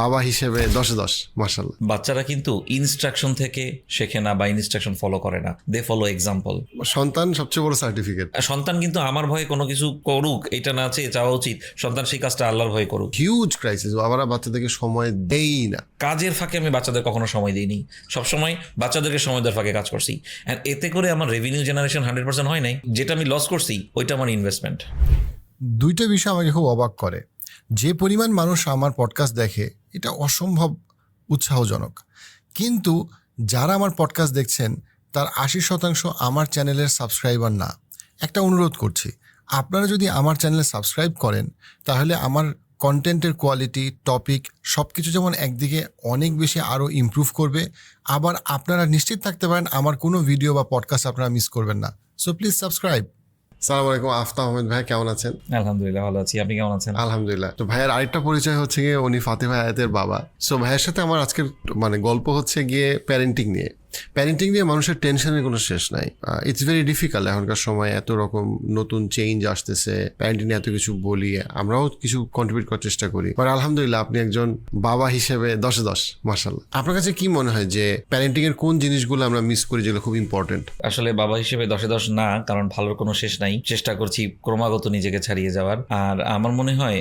বাবা হিসেবে 10-10 মাশাআল্লাহ। বাচ্চারা কিন্তু ইনস্ট্রাকশন থেকে শেখে না বা ইনস্ট্রাকশন ফলো করে না, দে ফলো এক্সাম্পল। সন্তান সবচেয়ে বড় সার্টিফিকেট। সন্তান কিন্তু আমার ভয়ে কোনো কিছু করুক এটা না চেয়ে চাওয়া উচিত, সন্তান সেই কাজটা আল্লাহর ভয়ে করুক। হিউজ ক্রাইসিস, বাবারা বাচ্চাদেরকে সময় দেই না। কাজের ফাঁকে আমি বাচ্চাদের কখনো সময় দিইনি, সবসময় বাচ্চাদেরকে সময় দেওয়ার ফাঁকে কাজ করছি। অ্যান্ড এতে করে আমার রেভিনিউ জেনারেশন 100% হয় নাই, যেটা আমি লস করছি ওইটা আমার ইনভেস্টমেন্ট। দুইটা বিষয় আমাকে খুব অবাক করে। যে পরিমাণ মানুষ আমার পডকাস্ট দেখে এটা অসম্ভব উৎসাহজনক, কিন্তু যারা আমার পডকাস্ট দেখছেন তার 80% আমার চ্যানেলের সাবস্ক্রাইবার না। একটা অনুরোধ করছি, আপনারা যদি আমার চ্যানেলে সাবস্ক্রাইব করেন তাহলে আমার কন্টেন্টের কোয়ালিটি, টপিক সব কিছু যেমন একদিকে অনেক বেশি আরও ইমপ্রুভ করবে, আবার আপনারা নিশ্চিত থাকতে পারেন আমার কোনো ভিডিও বা পডকাস্ট আপনারা মিস করবেন না। So please subscribe. সালাম আলাইকুম, আফতাব আহমেদ ভাই, কেমন আছেন? আলহামদুলিল্লাহ ভালো আছি, আপনি কেমন আছেন? আলহামদুলিল্লাহ। তো ভাইয়ের আরেকটা পরিচয় হচ্ছে গিয়ে উনি ফাতিমা আয়াতের বাবা। সো ভাইয়ের সাথে আমার আজকের গল্প হচ্ছে গিয়ে প্যারেন্টিং নিয়ে। প্যারেন্টিং নিয়ে মানুষের টেনশনের কোনো শেষ নাই। ইটস ভেরি ডিফিকাল্ট এখনকার সময়, এত রকম নতুন চেঞ্জ আসতেছে, প্যারেন্টিং নিয়ে এত কিছু বলি, আমরাও কিছু কন্ট্রিবিউট করার চেষ্টা করি। বাট আলহামদুলিল্লাহ আপনি একজন বাবা হিসেবে 10-10 মাশাআল্লাহ। আপনার কাছে কি মনে হয় যে প্যারেন্টিং এর কোন জিনিসগুলো আমরা মিস করি যেগুলো খুব ইম্পর্টেন্ট? আসলে বাবা হিসেবে 10-10 না, কারণ ভালোর কোনো শেষ নাই, চেষ্টা করছি ক্রমাগত নিজেকে ছাড়িয়ে যাওয়ার। আর আমার মনে হয়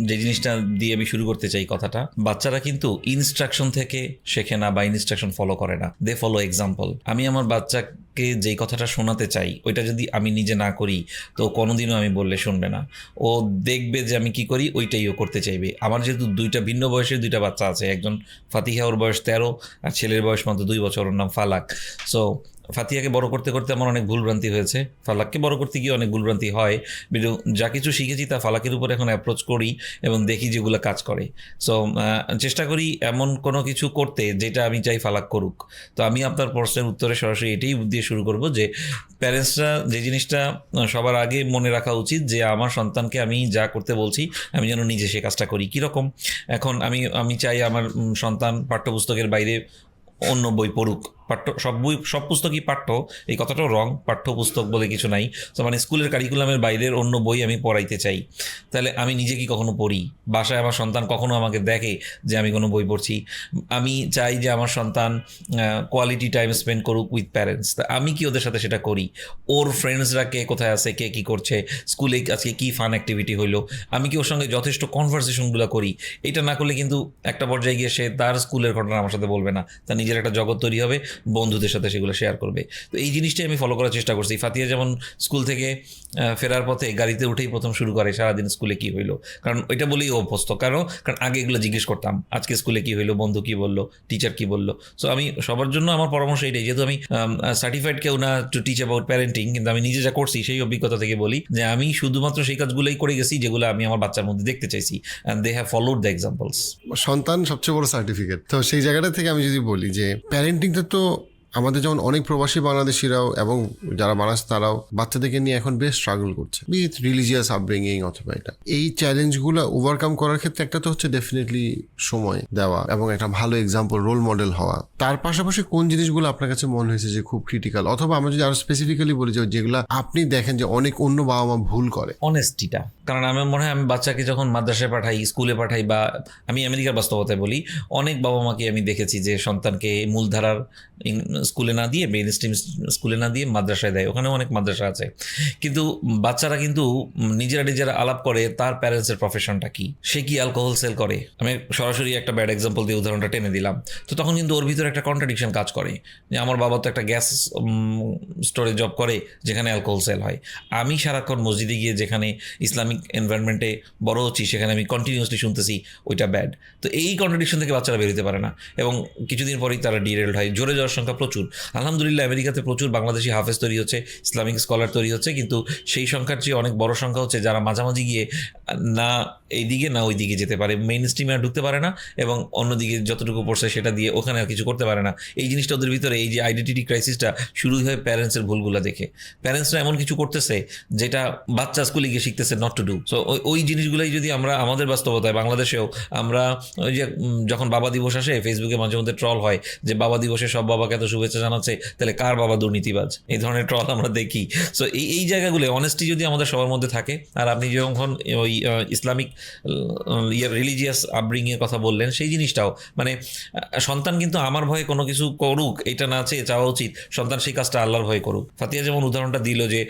যে জিনিসটা দিয়ে আমি শুরু করতে চাই কথাটা, বাচ্চারা কিন্তু ইনস্ট্রাকশন থেকে শেখে না বা ইনস্ট্রাকশন ফলো করে না, দে ফলো এক্সাম্পল। আমি আমার বাচ্চাকে যেই কথাটা শোনাতে চাই ওইটা যদি আমি নিজে না করি তো কোনোদিনও আমি বললে শুনবে না। ও দেখবে যে আমি কি করি ওইটাই ও করতে চাইবে। আমার যেহেতু দুইটা ভিন্ন বয়সের দুইটা বাচ্চা আছে, একজন ফাতিহা, ওর বয়স 13, আর ছেলের বয়স মাত্র 2 বছর, ওর নাম ফালাক। সো ফাতিহাকে বড় করতে করতে আমার অনেক ভুলভ্রান্তি হয়েছে, ফালাককে বড় করতে গিয়ে অনেক ভুলভ্রান্তি হয়, কিন্তু যা কিছু শিখেছি তা ফালাকের উপর এখন অ্যাপ্রোচ করি এবং দেখি যেগুলো কাজ করে। সো চেষ্টা করি এমন কোনো কিছু করতে যেটা আমি চাই ফালাক করুক। তো আমি আপনার প্রশ্নের উত্তরে সরাসরি এটাই দিয়ে শুরু করব যে প্যারেন্টসরা যে জিনিসটা সবার আগে মনে রাখা উচিত যে আমার সন্তানকে আমি যা করতে বলছি আমি যেন নিজে সে কাজটা করি। কীরকম? এখন আমি চাই আমার সন্তান পাঠ্যপুস্তকের বাইরে অন্য বই পড়ুক। সব পুস্তকই পাঠ্য, এই কথাটাও রং, পাঠ্যপুস্তক বলে কিছু নাই। তো মানে স্কুলের কারিকুলামের বাইরের অন্য বই আমি পড়াইতে চাই। তাহলে আমি নিজে কি কখনো পড়ি? বাসায় আমার সন্তান কখনো আমাকে দেখে যে আমি কোনো বই পড়ছি? আমি চাই যে আমার সন্তান কোয়ালিটি টাইম স্পেন্ড করুক উইথ প্যারেন্টস। তা আমি কি ওদের সাথে সেটা করি? ওর ফ্রেন্ডসরা কে কোথায় আছে, কে কী করছে, স্কুলে আজকে কী ফান অ্যাক্টিভিটি হইলো, আমি কি ওর সঙ্গে যথেষ্ট কনভারসেশনগুলো করি? এটা না করলে কিন্তু একটা পর্যায়ে গিয়ে সে তার স্কুলের ঘটনা আমার সাথে বলবে না, তার নিজের একটা জগৎ তৈরি হবে, বন্ধুদের সাথে সেগুলো শেয়ার করবে। তো এই জিনিসটাই আমি ফলো করার চেষ্টা করছি। ফাতিহা যেমন স্কুল থেকে ফেরার পথে গাড়িতে উঠেই প্রথম শুরু করে সারাদিন স্কুলে কি হইলো, কারণ ওইটা বলেই অভ্যস্ত। কারণ আগে এগুলো জিজ্ঞেস করতাম, আজকে স্কুলে কি হইলো, বন্ধু কি বললো, টিচার কি বললো। সো আমি সবার জন্য আমার পরামর্শ এটাই, যেহেতু আমি সার্টিফাইড কেউ না টু টিচ অ্যাবাউট প্যারেন্টিং, কিন্তু আমি নিজে যা করছি সেই অভিজ্ঞতা থেকে বলি যে আমি শুধুমাত্র সেই কাজগুলোই করে গেছি যেগুলো আমি আমার বাচ্চার মধ্যে দেখতে চাইছি, and they have followed the examples. সন্তান সবচেয়ে বড় সার্টিফিকেট। তো সেই জায়গাটা থেকে আমি যদি বলি যে প্যারেন্টিংটা তো আমাদের যেমন অনেক প্রবাসী বাংলাদেশিরাও এবং যারা বাংলাদেশ তারাও বাচ্চাদেরকে নিয়ে এখন বেশ স্ট্রাগল করছে, উইথ রিলিজিয়াস আপব্রিঙ্গিং অথবা এটা। এই চ্যালেঞ্জগুলো ওভারকাম করার ক্ষেত্রে একটা তো হচ্ছে ডেফিনেটলি সময় দেওয়া এবং একটা ভালো এক্সাম্পল, রোল মডেল হওয়া। তার পাশাপাশি কোন জিনিসগুলো আপনার কাছে মনে হয়েছে যে খুব ক্রিটিক্যাল, অথবা আমরা যদি আরো স্পেসিফিক্যালি বলি যে যেগুলো আপনি দেখেন যে অনেক অন্য বাবা মা ভুল করে? অনেস্টিটা। কারণ আমার মনে হয় আমি বাচ্চাকে যখন মাদ্রাসায় পাঠাই, স্কুলে পাঠাই, বা আমি আমেরিকার বাস্তবতায় বলি, অনেক বাবা মাকে আমি দেখেছি যে সন্তানকে মূলধারার স্কুলে না দিয়ে, মেইন স্ট্রিম স্কুলে না দিয়ে মাদ্রাসায় দেয়। ওখানেও অনেক মাদ্রাসা আছে, কিন্তু বাচ্চারা কিন্তু নিজেরা আলাপ করে তার প্যারেন্টসের প্রফেশনটা কি, সে কি অ্যালকোহল সেল করে। আমি সরাসরি একটা ব্যাড এক্সাম্পল দিয়ে উদাহরণটা টেনে দিলাম। তো তখন কিন্তু ওর ভিতরে একটা কন্ট্রাডিকশন কাজ করে যে আমার বাবা তো একটা গ্যাস স্টোরে জব করে যেখানে অ্যালকোহল সেল হয়। আমি সারাক্ষণ মসজিদে গিয়ে যেখানে ইসলামিক এনভায়রনমেন্টে বড় হচ্ছি সেখানে আমি কন্টিনিউসলি শুনতেছি ওইটা ব্যাড। তো এই কন্ট্রাডিকশন থেকে বাচ্চারা বেরোতে পারে না এবং কিছুদিন পরেই তারা ডিরেল্ড হয়। জোরে যাওয়ার সংখ্যা প্রচুর। আলহামদুলিল্লাহ আমেরিকাতে প্রচুর বাংলাদেশি হাফেজ তৈরি হচ্ছে, ইসলামিক স্কলার তৈরি হচ্ছে, কিন্তু সেই সংখ্যার চেয়ে অনেক বড় সংখ্যা হচ্ছে যারা মাঝামাঝি গিয়ে না এইদিকে না ওই দিকে যেতে পারে, মেইন স্ট্রিমে আর ঢুকতে পারে না এবং অন্যদিকে যতটুকু পড়ছে সেটা দিয়ে ওখানে আর কিছু করতে পারে না। এই জিনিসটা ওদের ভিতরে, এই যে আইডেন্টিটি ক্রাইসিসটা শুরুই হয় প্যারেন্টসের ভুলগুলো দেখে। প্যারেন্টসরা এমন কিছু করতেছে যেটা বাচ্চা স্কুলে গিয়ে শিখতেছে নট টু ডু। সো ওই জিনিসগুলোই যদি আমরা আমাদের বাস্তবতায় বাংলাদেশেও আমরা ওই যে যখন বাবা দিবস আসে ফেসবুকে মাঝে মধ্যে ট্রল হয় যে বাবা দিবসে সব বাবাকে এত শুভেচ্ছা জানাচ্ছে, তাহলে কার বাবা দুর্নীতিবাজ, এই ধরনের ট্রল আমরা দেখি। সো এই জায়গাগুলো অনেস্টি যদি আমাদের সবার মধ্যে থাকে, আর আপনি যখন ওই ইসলামিক রিলিজিয়াস আপব্রিংয়ের কথা বললেন, সেই জিনিসটাও মানে সন্তান কিন্তু আমার ভয়ে কোনো কিছু করুক এটা না চেয়ে চাওয়া উচিত, সন্তান সেই কাজটা আল্লাহর ভয়ে করুক। ফাতিয়া যেমন উদাহরণটা দিল যে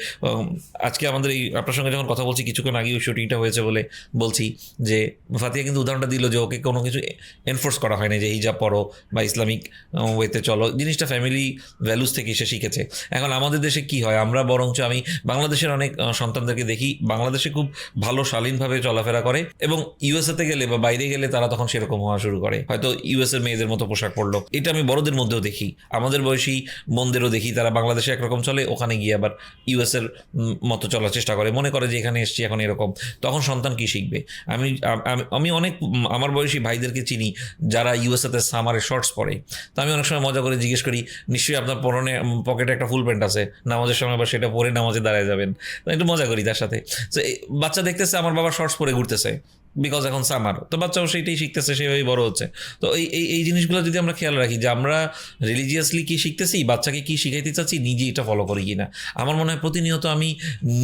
আজকে আমাদের এই আপনার সঙ্গে যখন কথা বলছি কিছুক্ষণ আগে ওই শুটিংটা হয়েছে বলে বলছি, যে ফাতিয়া কিন্তু উদাহরণটা দিল যে ওকে কোনো কিছু এনফোর্স করা হয় না যে হিজাব পড়ো বা ইসলামিক ওয়েতে চলো, জিনিসটা ফ্যামিলি ভ্যালুস থেকে সে শিখেছে। এখন আমাদের দেশে কি হয়, আমরা বরঞ্চ আমি বাংলাদেশের অনেক সন্তানদেরকে দেখি বাংলাদেশে খুব ভালো শালীনভাবে চলাফেরা করে, এবং ইউএসএতে গেলে বা বাইরে গেলে তারা তখন সেরকম হওয়া শুরু করে, হয়তো ইউএসএর মেয়েদের মতো পোশাক পরলো। এটা আমি বড়দের মধ্যেও দেখি, আমাদের বয়সী বোনদেরও দেখি, তারা বাংলাদেশে একরকম চলে, ওখানে গিয়ে আবার ইউএসএর মতো চলার চেষ্টা করে, মনে করে যে এখানে এসছি এখন এরকম। তখন সন্তান কি শিখবে? আমি অনেক আমার বয়সী ভাইদেরকে চিনি যারা ইউএসএতে সামারে শর্টস পরে, তো আমি অনেক সময় মজা করে জিজ্ঞেস করি, নিশ্চয়ই আপনার পকেটে একটা ফুল প্যান্ট আছে, নামাজের সময় আবার সেটা পরে নামাজে দাঁড়ায় যাবেন। তো একটু মজা করি তার সাথে। তো বাচ্চা দেখতেছে আমার বাবা শর্টস পরে ঘুরতেছে, বিকজ এখন সামার, তো বাচ্চাও সেইটাই শিখতেছে, সেভাবেই বড় হচ্ছে। তো এই জিনিসগুলো যদি আমরা খেয়াল রাখি যে আমরা রিলিজিয়াসলি কি শিখতেছি, বাচ্চাকে কি শিখাইতে চাচ্ছি, নিজে এটা ফলো করি কিনা, আমার মনে হয় প্রতিনিয়ত আমি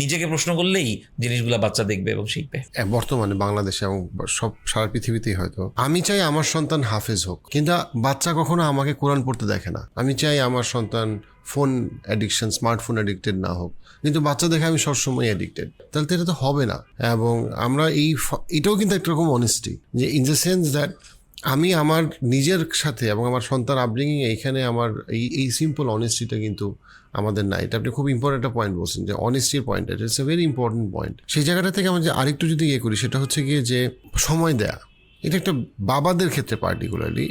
নিজেকে প্রশ্ন করলেই জিনিসগুলো বাচ্চা দেখবে এবং শিখবে। বর্তমানে বাংলাদেশে এবং সব সারা পৃথিবীতেই হয়তো আমি চাই আমার সন্তান হাফেজ হোক, কিন্তু বাচ্চা কখনো আমাকে কোরআন পড়তে দেখে না। আমি চাই আমার সন্তান ফোন অ্যাডিকশন, স্মার্টফোন অ্যাডিক্টেড না হোক, কিন্তু বাচ্চা দেখে আমি সবসময় অ্যাডিক্টেড, তাহলে তো এটা তো হবে না। এবং আমরা এটাও কিন্তু একটা রকম অনেস্টি, যে ইন দ্য সেন্স দ্যাট আমি আমার নিজের সাথে এবং আমার সন্তান আপব্রিংইং এইখানে আমার এই সিম্পল অনেস্টিটা কিন্তু আমাদের না। এটা আপনি খুব ইম্পর্টেন্ট একটা পয়েন্ট বলছেন, যে অনেস্টির point, it's a very important point. সেই জায়গাটা থেকে আমরা যে আরেকটু যদি করি, সেটা হচ্ছে গিয়ে যে সময় দেয়া। এটা একটা বাবাদের ক্ষেত্রে পার্টিকুলারলি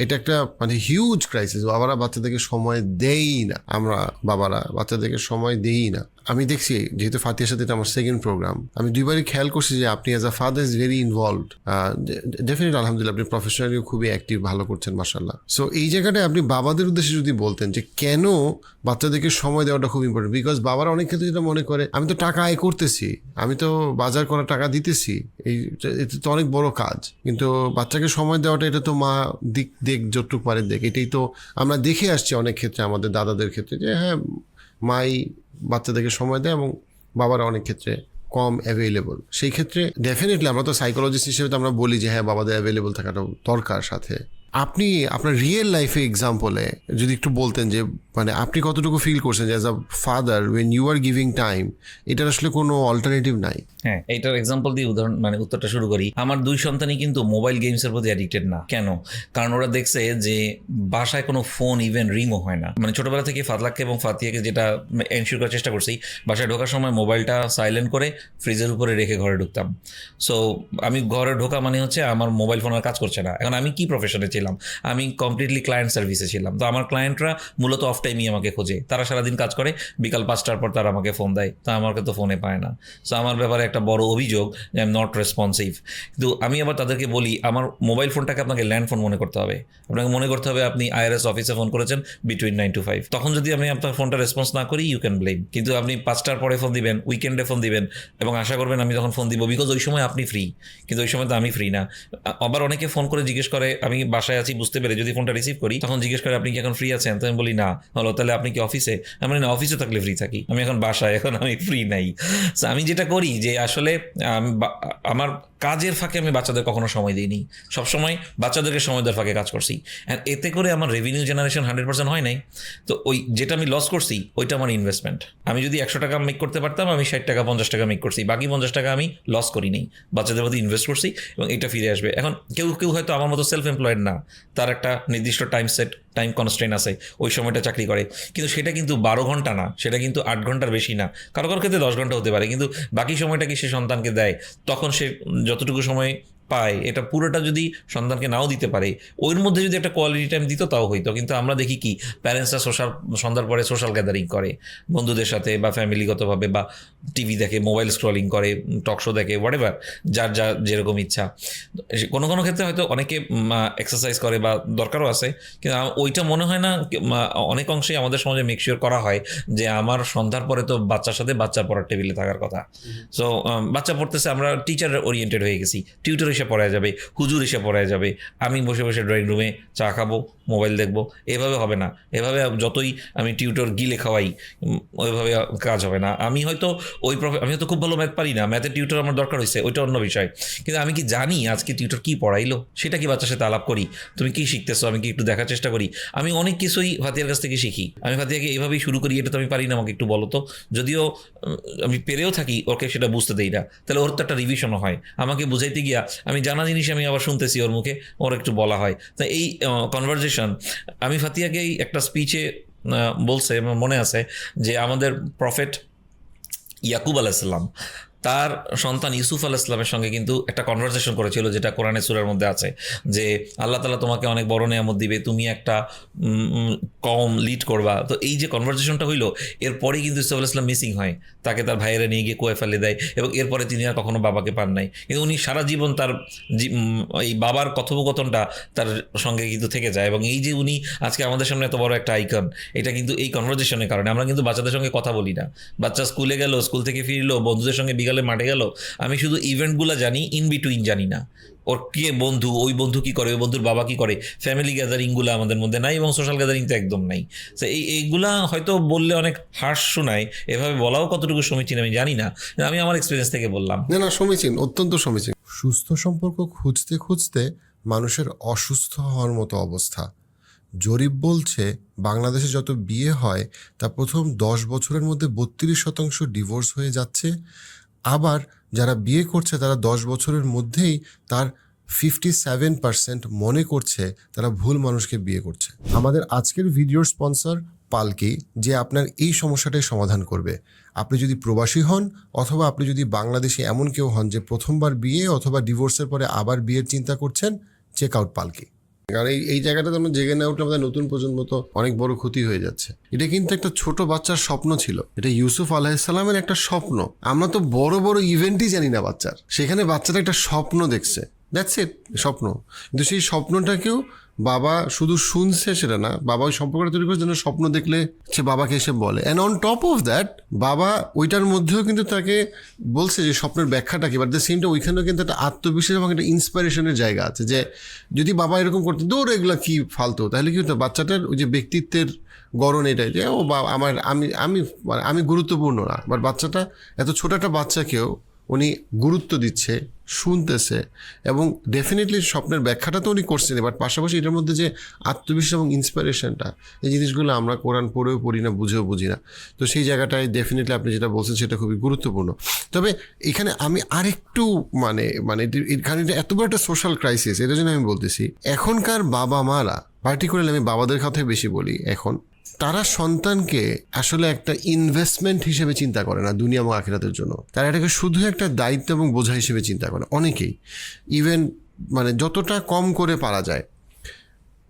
এটা একটা মানে হিউজ ক্রাইসিস। বাবারা বাচ্চাদেরকে সময় দেই না, আমরা বাবারা বাচ্চাদেরকে সময় দেই না। আমি দেখছি, যেহেতু ফাতিয়ার সাথে এটা আমার সেকেন্ড প্রোগ্রাম, আমি দুইবারই খেয়াল করছি যে আপনি as a father is very involved. Definitely আলহামদুলিল্লাহ আপনি প্রফেশনালিও খুবই অ্যাক্টিভ, ভালো করছেন মাশাআল্লাহ। সো এই জায়গাটায় আপনি বাবাদের উদ্দেশ্যে যদি বলতেন যে কেন বাচ্চাদেরকে সময় দেওয়াটা খুব ইম্পর্টেন্ট, বিকজ বাবারা অনেক ক্ষেত্রে যেটা মনে করে, আমি তো টাকা আয় করতেছি, আমি তো বাজার করা টাকা দিতেছি, এটা তো অনেক বড় কাজ, কিন্তু বাচ্চাকে সময় দেওয়াটা এটা তো মা দেখ যতটুকু পারে দেখ। এটাই তো আমরা দেখে আসছি অনেক ক্ষেত্রে, আমাদের দাদাদের ক্ষেত্রে, যে হ্যাঁ মাই বাচ্চাদেরকে সময় দেয় এবং বাবারা অনেক ক্ষেত্রে কম অ্যাভেলেবল। সেই ক্ষেত্রে ডেফিনেটলি আমরা তো সাইকোলজিস্ট হিসেবে তো আমরা বলি যে হ্যাঁ বাবাদের অ্যাভেলেবল থাকাটা দরকার। সাথে আপনি আপনার রিয়েল লাইফে এক্সাম্পলে যদি একটু বলতেন যে মানে আপনি কতটুকু ফিল করছেন যে as a father when you are giving time, এটার আসলে কোনো অল্টারনেটিভ নাই? হ্যাঁ, এইটার এক্সাম্পল দিয়ে উদাহরণ মানে উত্তরটা শুরু করি। আমার দুই সন্তানই কিন্তু মোবাইল গেমসের প্রতি অ্যাডিক্টেড না। কেন? কারণ ওরা দেখছে যে বাসায় কোনো ফোন ইভেন রিংও হয় না। মানে ছোটবেলা থেকে ফাদলাককে এবং ফাতিয়াকে যেটা এনশিওর করার চেষ্টা করছি, বাসায় ঢোকার সময় মোবাইলটা সাইলেন্ট করে ফ্রিজের উপরে রেখে ঘরে ঢুকতাম। সো আমি ঘরে ঢোকা মানে হচ্ছে আমার মোবাইল ফোন আর কাজ করছে না। এখন আমি কি প্রফেশনে ছিলাম? আমি কমপ্লিটলি ক্লায়েন্ট সার্ভিসে ছিলাম। তো আমার ক্লায়েন্টরা মূলত অফ টাইমই আমাকে খোঁজে, তারা সারাদিন কাজ করে, বিকাল 5টার পর তারা আমাকে ফোন দেয়, তা আমাকে তো ফোনে পায় না। সো আমার ব্যাপারে একটা বড় অভিযোগ যে আই এম নট রেসপন্সিভ। কিন্তু আমি আবার তাদেরকে বলি, আমার মোবাইল ফোনটাকে আপনাকে ল্যান্ড ফোন মনে করতে হবে। আপনাকে মনে করতে হবে আপনি IRS অফিসে ফোন করেছেন বিটুইন 9 to 5। তখন যদি আমি আপনার ফোনটা রেসপন্স না করি, ইউ ক্যান ব্লেম। কিন্তু আপনি 5টার পরে ফোন দিবেন, উইকেন্ডে ফোন দিবেন এবং আশা করবেন আমি যখন ফোন দিব, বিকজ ওই সময় আপনি ফ্রি, কিন্তু ওই সময় তো আমি ফ্রি না। আবার অনেকে ফোন করে জিজ্ঞেস করে, আমি বাসায় আছি বুঝতে পেরে যদি ফোনটা রিসিভ করি, তখন জিজ্ঞেস করে আপনি কি এখন ফ্রি আছেন? তো আমি বলি না। হলো, তাহলে আপনি কি অফিসে? আমি না, অফিসে থাকলে ফ্রি থাকি, আমি এখন বাসায়, এখন আমি ফ্রি নাই। সো আমি যেটা করি যে আসলে আমার কাজের ফাঁকে আমি বাচ্চাদের কখনো সময় দিইনি, সবসময় বাচ্চাদেরকে সময় দেওয়ার ফাঁকে কাজ করছি। অ্যান্ড এতে করে আমার রেভিনিউ জেনারেশন 100% হয় নাই। তো ওই যেটা আমি লস করছি ওইটা আমার ইনভেস্টমেন্ট। আমি যদি 100 টাকা মেক করতে পারতাম, আমি 60 টাকা 50 টাকা মেক করছি, বাকি 50 টাকা আমি লস করি নেই, বাচ্চাদের মধ্যে ইনভেস্ট করছি এবং এটা ফিরে আসবে। এখন কেউ হয়তো আমার মতো সেলফ এমপ্লয়েড না, তার একটা নির্দিষ্ট টাইম কনস্ট্রেন্ট আছে, ওই সময়টা চাকরি করে, কিন্তু সেটা কিন্তু 12 ঘন্টা না, সেটা কিন্তু 8 ঘন্টার বেশি না, কারো ক্ষেত্রে 10 ঘন্টা হতে পারে, কিন্তু বাকি সময়টা কি সে সন্তানকে দেয়, তখন সে যতটুকু সময় পায় এটা পুরোটা যদি সন্তানকে নাও দিতে পারে, ওর মধ্যে যদি একটা কোয়ালিটি টাইম দিত তাও হইতো। কিন্তু আমরা দেখি কি প্যারেন্টসরা সন্ধ্যার পরে সোশ্যাল গ্যাদারিং করে বন্ধুদের সাথে বা ফ্যামিলিগতভাবে, বা টিভি দেখে, মোবাইল স্ক্রলিং করে, টক শো দেখে, হোয়াটএভার, যার যেরকম ইচ্ছা। কোনো ক্ষেত্রে হয়তো অনেকে এক্সারসাইজ করে বা দরকারও আছে, কিন্তু ওইটা মনে হয় না অনেক অংশেই আমাদের সমাজে মেকশিওর করা হয় যে আমার সন্ধ্যার পরে তো বাচ্চার সাথে বাচ্চা পড়ার টেবিলে থাকার কথা। সো বাচ্চা পড়তেছে, আমরা টিচার ওরিয়েন্টেড হয়ে গেছি, টিউটর এসে পড়ায় যাবে, হুজুর এসে পড়ায় যাবে, আমি বসে বসে ড্রয়িং রুমে চা খাবো, মোবাইল দেখবো, এভাবে হবে না। এভাবে যতই আমি টিউটর গিলে খাওয়াই ওইভাবে কাজ হবে না। আমি হয়তো আমি হয়তো খুব ভালো ম্যাথ পারি না, ম্যাথের টিউটর আমার দরকার হয়েছে, ওইটা অন্য বিষয়। কিন্তু আমি কি জানি আজকে টিউটর কি পড়াইলো, সেটা কি বাচ্চার সাথে আলাপ করি, তুমি কি শিখতেছো আমি কি একটু দেখার চেষ্টা করি। আমি অনেক কিছুই ফাতিয়ার কাছ থেকে শিখি। আমি ফাতিয়াকে এইভাবেই শুরু করি, এটা তো আমি পারি না, আমাকে একটু বলো তো। যদিও আমি পেরেও থাকি, ওকে সেটা বুঝতে দেই না, তাহলে ওর তো একটা রিভিশনও হয়। আমাকে বুঝাইতে গিয়া আমি জানা জিনিস আমি আবার শুনতেছি ওর মুখে, ওর একটু বলা হয়। তো এই কনভারজেশন আমি ফাতিয়াকে একটা স্পিচে বলছে, আমার মনে আছে যে আমাদের প্রফেট ইয়াকুব আলাইসাল্লাম তার সন্তান ইউসুফ আলাইসাল্লামের সঙ্গে কিন্তু একটা কনভারসেশন করেছিল, যেটা কোরআনে সূরার মধ্যে আছে, যে আল্লাহ তাআলা তোমাকে অনেক বড় নেয়ামত দিবে, তুমি একটা কওম লিড করবা। তো এই যে কনভারসেশনটা হইলো, এরপরেই কিন্তু ইউসুফ আলাইসাল্লাম মিসিং হয়, তাকে তার ভাইয়েরা নিয়ে গিয়ে কুয়ায় ফেলে দেয়, এবং এরপরে তিনি আর কখনো বাবাকে পান নাই। কিন্তু উনি সারা জীবন তার এই বাবার কথোপকথনটা তার সঙ্গে কিন্তু থেকে যায়। এবং এই যে উনি আজকে আমাদের সামনে এত বড় একটা আইকন, এটা কিন্তু এই কনভারসেশনের কারণে। আমরা কিন্তু বাচ্চাদের সঙ্গে কথা বলি না, বাচ্চা স্কুলে গেল, স্কুল থেকে ফিরলো, বন্ধুদের সঙ্গে বিকালে মাঠে গেল, আমি শুধু ইভেন্টগুলো জানি, ইন বিটুইন জানি না। ওর কে বন্ধু, ওই বন্ধু কি করে, ওই বন্ধুর বাবা কি করে, ফ্যামিলি গ্যাদারিংগুলো আমাদের মধ্যে নাই, এবং সোশ্যাল গ্যাদারিং তো একদম নাই। তো এইগুলা হয়তো বললে অনেক হার্শ শোনায়, এভাবে বলাও কতটুকু সমীচীন আমি জানি না, আমি আমার এক্সপিরিয়েন্স থেকে বললাম। না না, সমীচীন, অত্যন্ত সমীচীন। সুস্থ সম্পর্ক খুঁজতে খুঁজতে মানুষের অসুস্থ হওয়ার মতো অবস্থা। জরিপ বলছে বাংলাদেশে যত বিয়ে হয় তা প্রথম 10 বছরের মধ্যে 32% ডিভোর্স হয়ে যাচ্ছে। আবার যারা বিয়ে করছে তারা 10 বছরের মধ্যেই তার 57% মনে করছে তারা ভুল মানুষকে বিয়ে করছে। আমাদের আজকের ভিডিওর স্পন্সর পালকি, যে আপনার এই সমস্যাটাই সমাধান করবে। আপনি যদি প্রবাসী হন, অথবা আপনি যদি বাংলাদেশে এমন কেউ হন যে প্রথমবার বিয়ে অথবা ডিভোর্সের পরে আবার বিয়ের চিন্তা করছেন, চেক আউট পালকি। কারণ এই জায়গাটাতে আমরা জেগে না উঠলে আমাদের নতুন প্রজন্ম তো অনেক বড় ক্ষতি হয়ে যাচ্ছে। এটা কিন্তু একটা ছোট বাচ্চার স্বপ্ন ছিল, এটা ইউসুফ আলাইহিসসালামের একটা স্বপ্ন। আমরা তো বড় বড় ইভেন্টই জানি না বাচ্চার, সেখানে বাচ্চাটা একটা স্বপ্ন দেখছে, দ্যাটস ইট, স্বপ্ন। কিন্তু সেই স্বপ্নটাকেও বাবা শুধু শুনছে সেটা না, বাবা ওই সম্পর্কটা তৈরি করার জন্য স্বপ্ন দেখলে সে বাবাকে এসে বলে, and on top of that বাবা ওইটার মধ্যেও কিন্তু তাকে বলছে যে স্বপ্নের ব্যাখ্যাটা কি। বাট দ্য সেম টাইম ওইখানেও কিন্তু একটা আত্মবিশ্বাস এবং একটা ইন্সপিরেশনের জায়গা আছে, যে যদি বাবা এরকম করতে দৌড় এগুলো কি ফালতু, তাহলে কি হতো বাচ্চাটার ওই যে ব্যক্তিত্বের গড়ন এটাই, যে ও বাবা আমার আমি আমি আমি গুরুত্বপূর্ণ না। বাট বাচ্চাটা এত ছোট একটা বাচ্চাকেও উনি গুরুত্ব দিচ্ছে, শুনতেছে, এবং ডেফিনেটলি স্বপ্নের ব্যাখ্যাটা তো উনি করছেন। বাট পাশাপাশি এটার মধ্যে যে আত্মবিশ্বাস এবং ইন্সপিরেশনটা, এই জিনিসগুলো আমরা কোরআন পড়েও পড়ি না, বুঝেও বুঝি না। তো সেই জায়গাটায় ডেফিনেটলি আপনি যেটা বলছেন সেটা খুবই গুরুত্বপূর্ণ। তবে এখানে আমি আরেকটু মানে এখানে এত বড় একটা সোশ্যাল ক্রাইসিস, এটার জন্য আমি বলতেছি এখনকার বাবা মারা, পার্টিকুলারলি আমি বাবাদের কথাই বেশি বলি, এখন তারা সন্তানকে আসলে একটা ইনভেস্টমেন্ট হিসেবে চিন্তা করে না দুনিয়া এবং আখিরাতের জন্য। তারা এটাকে শুধু একটা দায়িত্ব এবং বোঝা হিসেবে চিন্তা করে অনেকেই। ইভেন মানে যতটা কম করে পারা যায়।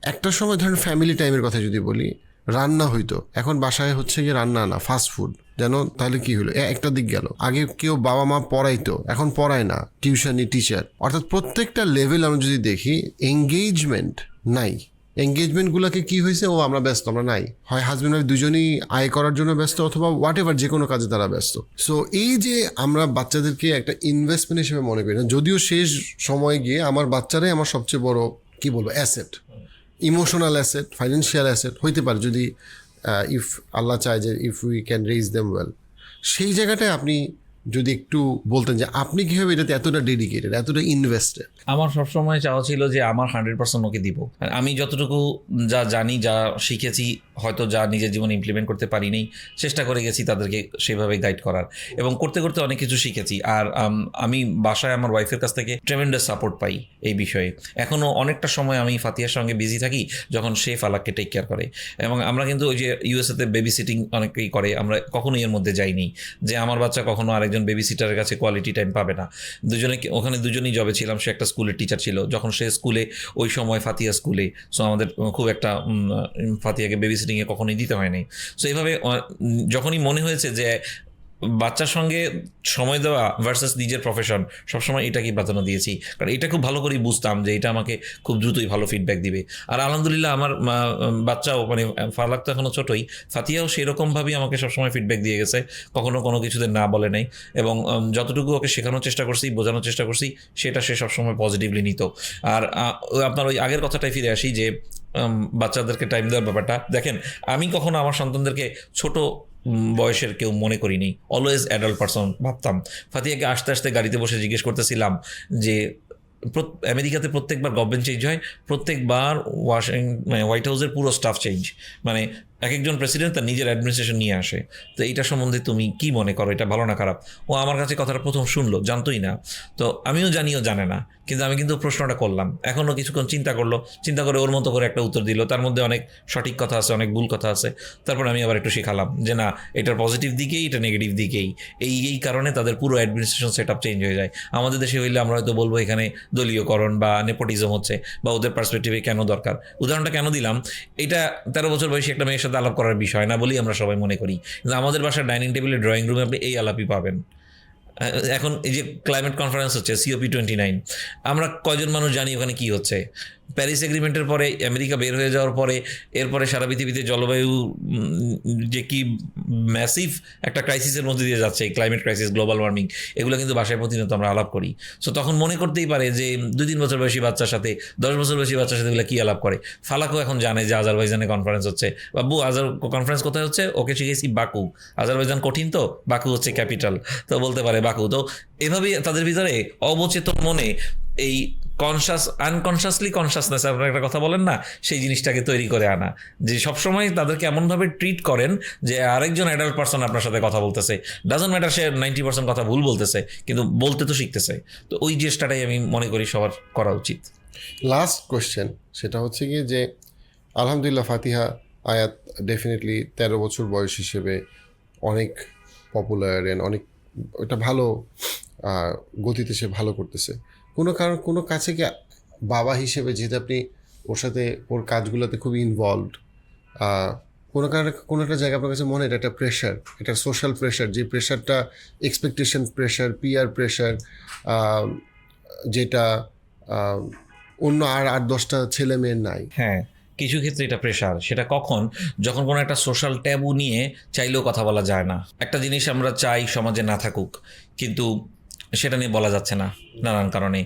একটা সময় ধরেন ফ্যামিলি টাইমের কথা যদি বলি, রান্না হইতো, এখন বাসায় হচ্ছে গিয়ে রান্না না, ফাস্ট ফুড। যেন তাহলে কি হলো, একটা দিক গেল। আগে কেউ বাবা মা পড়াইতো, এখন পড়ায় না, টিউশনি টিচার। অর্থাৎ প্রত্যেকটা লেভেল আমরা যদি দেখি এঙ্গেজমেন্ট নাই। এঙ্গেজমেন্টগুলোকে কি হয়েছে, ও আমরা ব্যস্ত, আমরা নাই, হয় হাজব্যান্ড ওয়াইফ দুজনেই আয় করার জন্য ব্যস্ত, অথবা হোয়াট এভার যে কোনো কাজে তারা ব্যস্ত। সো এই যে আমরা বাচ্চাদেরকে একটা ইনভেস্টমেন্ট হিসেবে মনে করি না, যদিও শেষ সময় গিয়ে আমার বাচ্চারাই আমার সবচেয়ে বড় কি বলবো asset, emotional asset, financial asset হইতে পারে, যদি ইফ আল্লাহ চায় যে if we can raise them well. সেই জায়গাটায় আপনি যদি একটু বলতেন যে আপনি কীভাবে এটাতে এতটা ডেডিকেটেড, এতটা ইনভেস্টেড। আমার সবসময় চাওয়া ছিল যে আমার 100% ওকে দিব। আমি যতটুকু যা জানি, যা শিখেছি, হয়তো যা নিজের জীবনে ইমপ্লিমেন্ট করতে পারিনি, চেষ্টা করে গেছি তাদেরকে সেভাবে গাইড করার, এবং করতে করতে অনেক কিছু শিখেছি। আর আমি বাসায় আমার ওয়াইফের কাছ থেকে ট্রেমেন্ডাস সাপোর্ট পাই এই বিষয়ে। এখনও অনেকটা সময় আমি ফাতিয়ার সঙ্গে বিজি থাকি যখন সে ফালাককে টেক কেয়ার করে। এবং আমরা কিন্তু ওই যে ইউএসএতে বেবি সিটিং অনেকেই করে, আমরা কখনোই এর মধ্যে যাইনি যে আমার বাচ্চা কখনো আরেকজন বেবি সিটারের কাছে কোয়ালিটি টাইম পাবে না। ওখানে দুজনেই জবে ছিলাম, সে একটা স্কুলের টিচার ছিল, যখন সে স্কুলে ওই সময় ফাতিয়া স্কুলে, সো আমাদের খুব একটা ফাতিয়াকে বেবি সিটিংয়ে কখনোই দিতে হয়নি। সো এইভাবে যখনই মনে হয়েছে যে বাচ্চার সঙ্গে সময় দেওয়া ভার্সাস নিজের প্রফেশন, সবসময় এটাকেই প্রাধান্য দিয়েছি, কারণ এটা খুব ভালো করেই বুঝতাম যে এটা আমাকে খুব দ্রুতই ভালো ফিডব্যাক দিবে। আর আলহামদুলিল্লাহ আমার বাচ্চাও, মানে ফালাক তো এখনও ছোটোই, ফাতিয়াও সেরকমভাবেই আমাকে সবসময় ফিডব্যাক দিয়ে গেছে, কখনো কোনো কিছুতে না বলে নাই। এবং যতটুকু ওকে শেখানোর চেষ্টা করছি, বোঝানোর চেষ্টা করছি, সেটা সে সবসময় পজিটিভলি নিত। আর আপনার ওই আগের কথাটাই ফিরে আসি যে বাচ্চাদেরকে টাইম দেওয়ার ব্যাপারটা দেখেন, আমি কখনো আমার সন্তানদেরকে ছোট বয়সের কেউ মনে করিনি, অলওয়েজ অ্যাডাল্ট পারসন ভাবতাম। ফাতিহাকে আসতে আসতে গাড়িতে বসে জিজ্ঞেস করতেছিলাম যে আমেরিকাতে প্রত্যেকবার গভর্নমেন্ট চেঞ্জ হয়, প্রত্যেকবার হোয়াইট হাউসের পুরো স্টাফ চেঞ্জ, মানে এক একজন প্রেসিডেন্ট তার নিজের অ্যাডমিনিস্ট্রেশন নিয়ে আসে, তো এইটা সম্বন্ধে তুমি কি মনে করো, এটা ভালো না খারাপ? ও আমার কাছে কথাটা প্রথম শুনলো, জানতোই না, তো আমিও জানিও জানে না, কিন্তু আমি কিন্তু প্রশ্নটা করলাম, এখনও কিছুক্ষণ চিন্তা করলো, চিন্তা করে ওর মতো করে একটা উত্তর দিল, তার মধ্যে অনেক সঠিক কথা আছে, অনেক ভুল কথা আছে। তারপর আমি আবার একটু শেখালাম যে না, এটার পজিটিভ দিকেই, এটা নেগেটিভ দিকেই, এই কারণে তাদের পুরো অ্যাডমিনিস্ট্রেশন সেট আপ চেঞ্জ হয়ে যায়। আমাদের দেশে হইলে আমরা হয়তো বলবো এখানে দলীয়করণ বা নেপোটিজম হচ্ছে, বা ওদের পার্সপেক্টিভে কেন দরকার। উদাহরণটা কেন দিলাম, এটা 13 বছর বয়সী একটা মেয়ের সাথে আলাপ করার বিষয় না বলেই আমরা সবাই মনে করি, কিন্তু আমাদের বাসার ডাইনিং টেবিলে, ড্রয়িং রুমে আপনি এই আলাপই পাবেন। এখন এই যে ক্লাইমেট কনফারেন্স হচ্ছে COP29, আমরা কয়জন মানুষ জানি ওখানে কি হচ্ছে? প্যারিস এগ্রিমেন্টের পরে আমেরিকা বের হয়ে যাওয়ার পরে এরপরে সারা পৃথিবীতে জলবায়ু যে কি ম্যাসিভ একটা ক্রাইসিসের মধ্যে দিয়ে যাচ্ছে, এই ক্লাইমেট ক্রাইসিস, গ্লোবাল ওয়ার্মিং, এগুলো কিন্তু বাসায় প্রতিনিয়ত আমরা আলাপ করি। সো তখন মনে করতেই পারে যে 2-3 বছর বয়সী বাচ্চার সাথে 10 বছর বয়সী বাচ্চার সাথে এগুলো কী আলাপ করে। ফালাকও এখন জানে যে আজারবাইজানে কনফারেন্স হচ্ছে, বাবু কনফারেন্স কোথায় হচ্ছে, ওকে শিখেছি বাকু, আজারবাইজান কঠিন তো, বাকু হচ্ছে ক্যাপিটাল, তো বলতে পারে বাকু। তো এভাবেই তাদের ভিতরে অবচেতন মনে এই আনকনশাসলি কনশাসনেস, আপনারা একটা কথা বলেন না, সেই জিনিসটাকে তৈরি করে আনা, যে সবসময় তাদেরকে এমনভাবে ট্রিট করেন যে আরেকজন অ্যাডাল্ট পার্সন আপনার সাথে কথা বলতেছে, ডাজন্ট ম্যাটার সে 90% কথা ভুল বলতেছে, কিন্তু বলতে তো শিখতেছে। তো ওই চেষ্টাটাই আমি মনে করি সবার করা উচিত। লাস্ট কোশ্চেন, সেটা হচ্ছে কি যে আলহামদুলিল্লাহ ফাতিহা আয়াত ডেফিনেটলি 13 বছর বয়স হিসেবে অনেক পপুলার অ্যান্ড অনেক একটা ভালো গতিতে সে ভালো করতেছে। কোনো কাছে কি বাবা হিসেবে, যেহেতু আপনি ওর সাথে ওর কাজগুলোতে খুবই ইনভলভড, কোনো একটা জায়গা আপনার কাছে মনে হয় এটা একটা প্রেশার, এটা সোশ্যাল প্রেশার, যে প্রেশারটা এক্সপেকটেশন প্রেশার, পিয়ার প্রেশার, যেটা অন্য আর 8-10টা ছেলে মেয়ের নাই? হ্যাঁ, কিছু ক্ষেত্রে এটা প্রেশার। সেটা কখন? যখন কোনো একটা সোশ্যাল ট্যাবু নিয়ে চাইলেও কথা বলা যায় না। একটা জিনিস আমরা চাই সমাজে না থাকুক, কিন্তু সেটা নিয়ে বলা যাচ্ছে না নানান কারণে,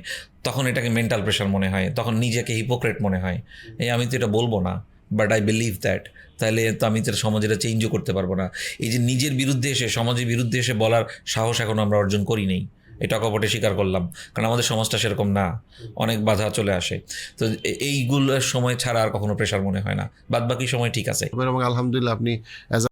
তখন এটাকে মেন্টাল প্রেশার মনে হয়, তখন নিজেকে হিপোক্রেট মনে হয়, আমি তো এটা বলবো না, বাট আই বিলিভ দ্যাট, তাহলে তো আমি তো সমাজে এটা চেঞ্জও করতে পারবো না। এই যে নিজের বিরুদ্ধে এসে, সমাজের বিরুদ্ধে এসে বলার সাহস এখন আমরা অর্জন করি নেই, এটা কপটে স্বীকার করলাম, কারণ আমাদের সমাজটা সেরকম না, অনেক বাধা চলে আসে। তো এইগুলোর সময় ছাড়া আর কখনো প্রেশার মনে হয় না, বাদ বাকি সময় ঠিক আছে। এবং আলহামদুলিল্লাহ আপনি